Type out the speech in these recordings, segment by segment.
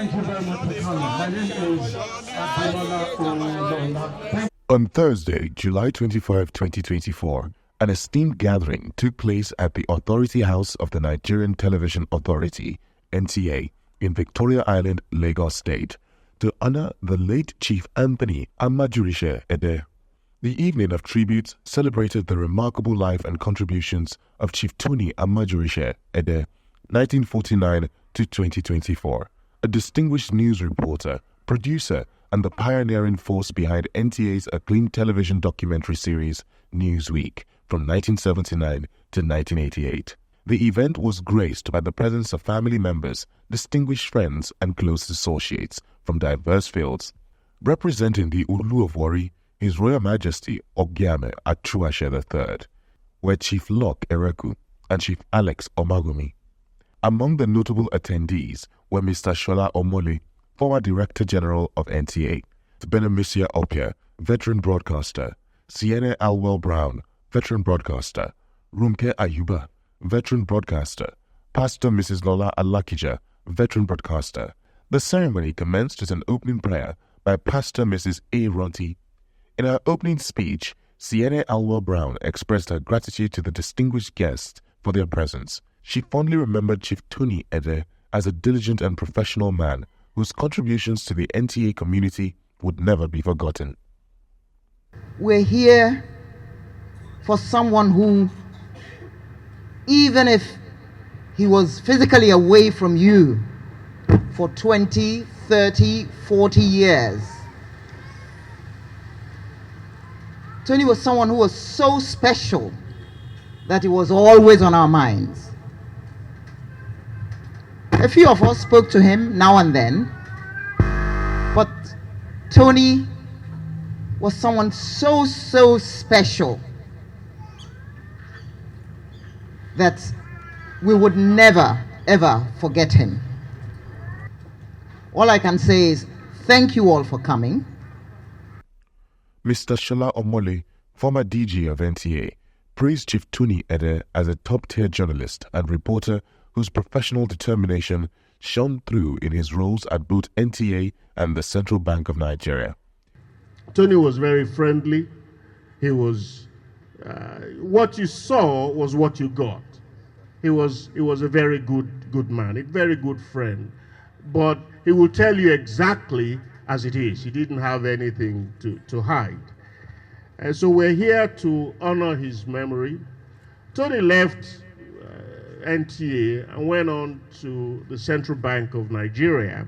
Thank you very much for coming. My name is Abimbola. On Thursday, July 25, 2024, an esteemed gathering took place at the Authority House of the Nigerian Television Authority, NTA, in Victoria Island, Lagos State, to honor the late Chief Anthony Amajuoritse Ede. The evening of tributes celebrated the remarkable life and contributions of Chief Tony Amajuoritse Ede, 1949 to 2024, a distinguished news reporter, producer, and the pioneering force behind NTA's acclaimed television documentary series, Newsweek, from 1979 to 1988. The event was graced by the presence of family members, distinguished friends, and close associates from diverse fields. Representing the Ulu of Warri, His Royal Majesty Ogiame Achuashe III, were Chief Locke Ereku and Chief Alex Omagumi. Among the notable attendees were Mr. Shola Omole, former Director General of NTA, Benemisia Opia, veteran broadcaster, Siene Alwell Brown, veteran broadcaster, Rumke Ayuba, veteran broadcaster, Pastor Mrs. Lola Alakija, veteran broadcaster. The ceremony commenced with an opening prayer by Pastor Mrs. A. Ronti. In her opening speech, Siene Alwell Brown expressed her gratitude to the distinguished guests for their presence. She fondly remembered Chief Tony Ede as a diligent and professional man whose contributions to the NTA community would never be forgotten. We're here for someone who, even if he was physically away from you for 20, 30, 40 years, Tony was someone who was so special that he was always on our minds. A few of us spoke to him now and then, but Tony was someone so special that we would never, ever forget him. All I can say is thank you all for coming. Mr. Shola Omole, former DG of NTA, praised Chief Tony Ede as a top-tier journalist and reporter whose professional determination shone through in his roles at both NTA and the Central Bank of Nigeria. Tony was very friendly. He was, what you saw was what you got. He was a very good man, a very good friend. But he will tell you exactly as it is. He didn't have anything to hide. And so we're here to honor his memory. Tony left NTA and went on to the Central Bank of Nigeria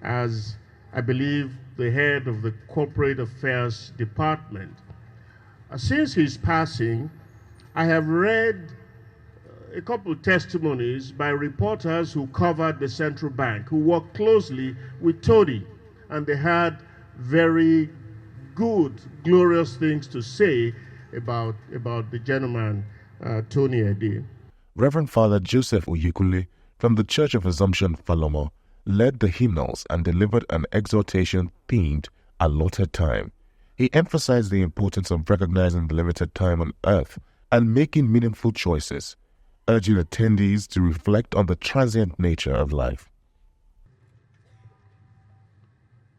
as, I believe, the head of the Corporate Affairs Department. Since his passing, I have read a couple of testimonies by reporters who covered the Central Bank, who worked closely with Tony, and they had very good, glorious things to say about the gentleman, Tony Ede. Reverend Father Joseph Oyekule from the Church of Assumption, Falomo, led the hymnals and delivered an exhortation themed Allotted Time. He emphasized the importance of recognizing the limited time on earth and making meaningful choices, urging attendees to reflect on the transient nature of life.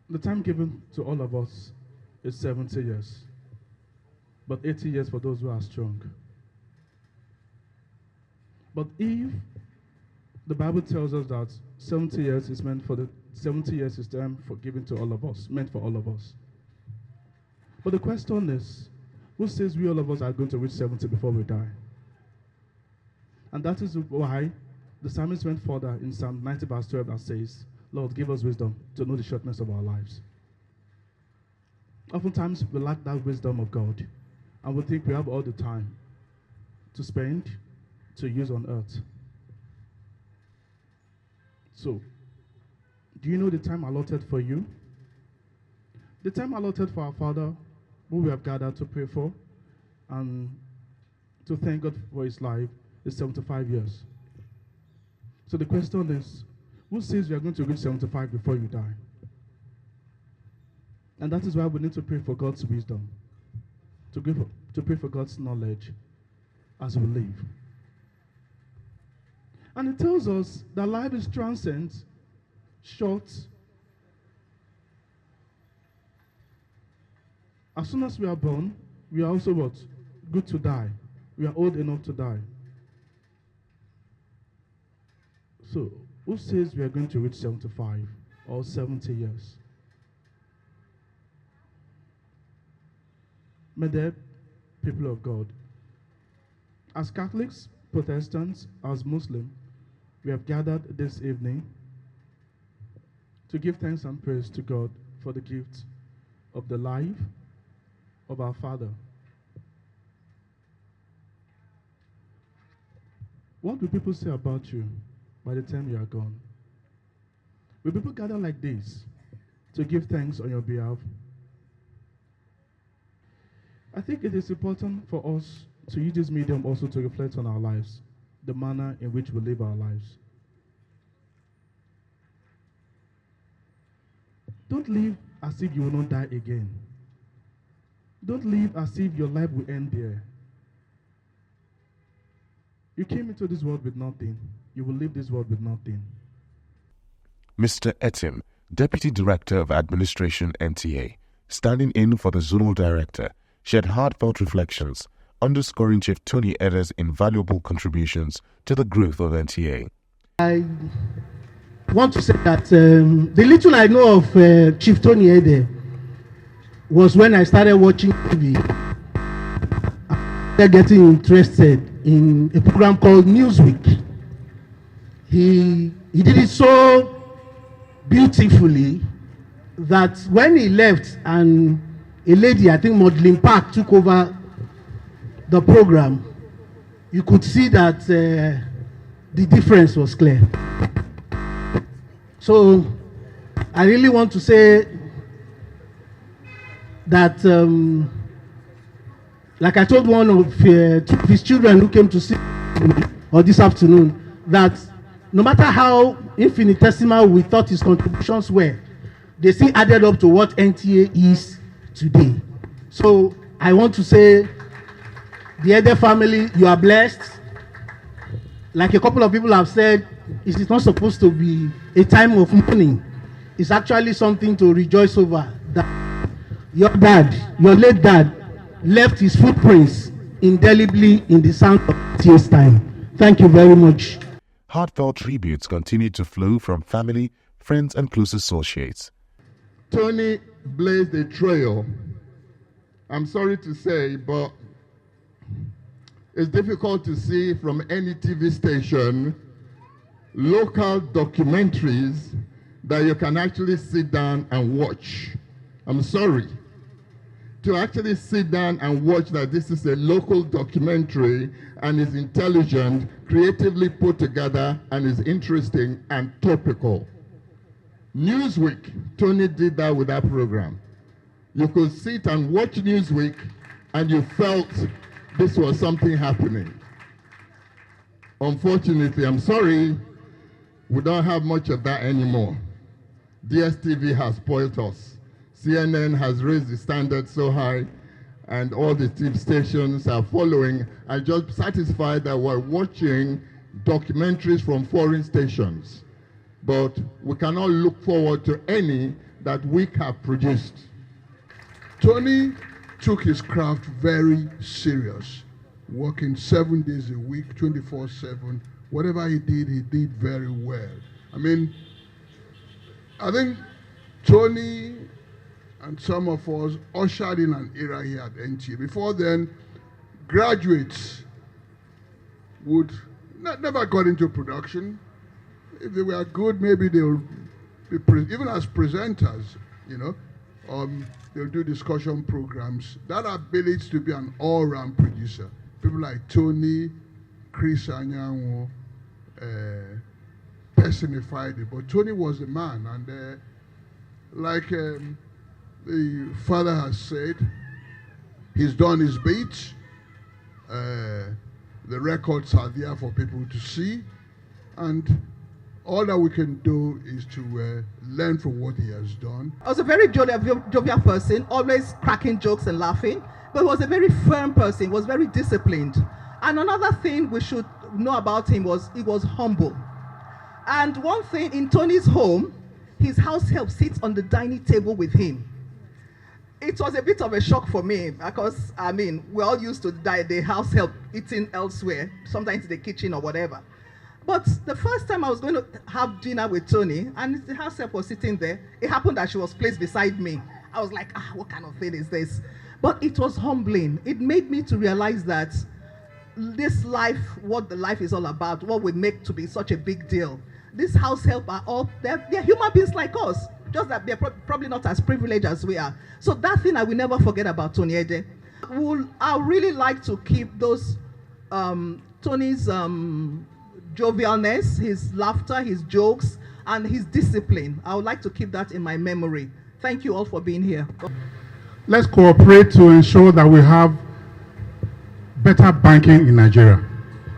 The time given to all of us is 70 years, but 80 years for those who are strong. But if the Bible tells us that 70 years is meant for 70 years is time for giving to all of us, meant for all of us. But the question is, who says we all of us are going to reach 70 before we die? And that is why the psalmist went further in Psalm 90 verse 12 that says, Lord, give us wisdom to know the shortness of our lives. Oftentimes we lack that wisdom of God, and we think we have all the time to spend, to use on earth. So, do you know the time allotted for you? The time allotted for our Father, who we have gathered to pray for and to thank God for his life, is 75 years. So the question is, who says you are going to reach 75 before you die? And that is why we need to pray for God's wisdom, to pray for God's knowledge as we live. And it tells us that life is transient. short. As soon as we are born, we are also what? Good to die. We are old enough to die. So, who says we are going to reach 75 or 70 years? My dear people of God, as Catholics, Protestants, as Muslims, we have gathered this evening to give thanks and praise to God for the gift of the life of our Father. What will people say about you by the time you are gone? Will people gather like this to give thanks on your behalf? I think it is important for us to use this medium also to reflect on our lives, the manner in which we live our lives. Don't live as if you will not die again. Don't live as if your life will end there. You came into this world with nothing. You will leave this world with nothing. Mr. Etim, Deputy Director of Administration NTA, standing in for the Zonal Director, shared heartfelt reflections, underscoring Chief Tony Ede's invaluable contributions to the growth of NTA. I want to say that the little I know of Chief Tony Ede was when I started watching TV. I started getting interested in a program called Newsweek. He did it so beautifully that when he left and a lady, I think Maudlin Park, took over the program, you could see that the difference was clear. So I really want to say that, like I told one of his children who came to see me or this afternoon, that no matter how infinitesimal we thought his contributions were, they still added up to what NTA is today. So I want to say, the Ede family, you are blessed. Like a couple of people have said, it is not supposed to be a time of mourning. It's actually something to rejoice over. That your dad, your late dad, left his footprints indelibly in the sand of NTA's time. Thank you very much. Heartfelt tributes continued to flow from family, friends, and close associates. Tony blazed a trail. I'm sorry to say, but it's difficult to see from any TV station local documentaries that you can actually sit down and watch. I'm sorry. To actually sit down and watch that this is a local documentary and is intelligent, creatively put together, and is interesting and topical. Newsweek, Tony did that with that program. You could sit and watch Newsweek and you felt this was something happening. Unfortunately, I'm sorry, we don't have much of that anymore. DSTV has spoiled us. CNN has raised the standard so high, and all the TV stations are following. I'm just satisfied that we're watching documentaries from foreign stations, but we cannot look forward to any that we have produced. Tony took his craft very serious, working 7 days a week, 24/7. Whatever he did very well. I mean, I think Tony and some of us ushered in an era here at NTA. Before then, graduates would never got into production. If they were good, maybe they'll be, even as presenters, you know, they'll do discussion programs. That ability to be an all-round producer. People like Tony, Chris Anyanwo, personified it. But Tony was the man, and like the father has said, he's done his bit. The records are there for people to see, and all that we can do is to learn from what he has done. I was a very jovial person, always cracking jokes and laughing, but he was a very firm person, was very disciplined. And another thing we should know about him was he was humble. And one thing in Tony's home, his house help sits on the dining table with him. It was a bit of a shock for me because, I mean, we're all used to the house help eating elsewhere, sometimes in the kitchen or whatever. But the first time I was going to have dinner with Tony, and the house help was sitting there, it happened that she was placed beside me. I was like, what kind of thing is this? But it was humbling. It made me to realize that this life, what the life is all about, what we make to be such a big deal. These house help are all, they're human beings like us, just that they're probably not as privileged as we are. So that thing I will never forget about Tony Ede. I really like to keep those, Tony's jovialness, his laughter, his jokes, and his discipline. I would like to keep that in my memory. Thank you all for being here. Let's cooperate to ensure that we have better banking in Nigeria,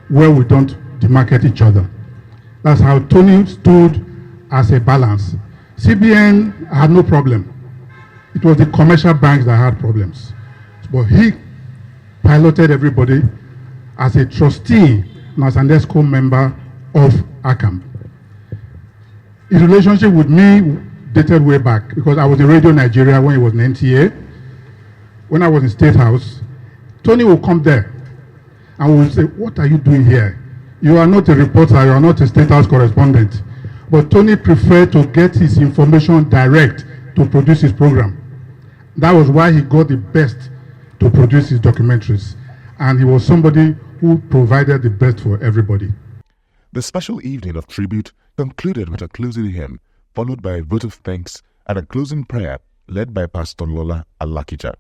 where we don't demarket each other. That's how Tony stood as a balance. CBN had no problem. It was the commercial banks that had problems. But he piloted everybody as a trustee and as an ESCO member of ACAM. His relationship with me dated way back because I was in Radio Nigeria when he was in NTA. When I was in State House, Tony will come there and we will say, what are you doing here? You are not a reporter, you are not a State House correspondent. But Tony preferred to get his information direct to produce his program. That was why he got the best to produce his documentaries. And he was somebody who provided the best for everybody. The special evening of tribute concluded with a closing hymn, followed by a vote of thanks and a closing prayer led by Pastor Lola Alakija.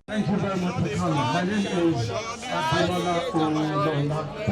Thank you very much for coming. My name is Lola.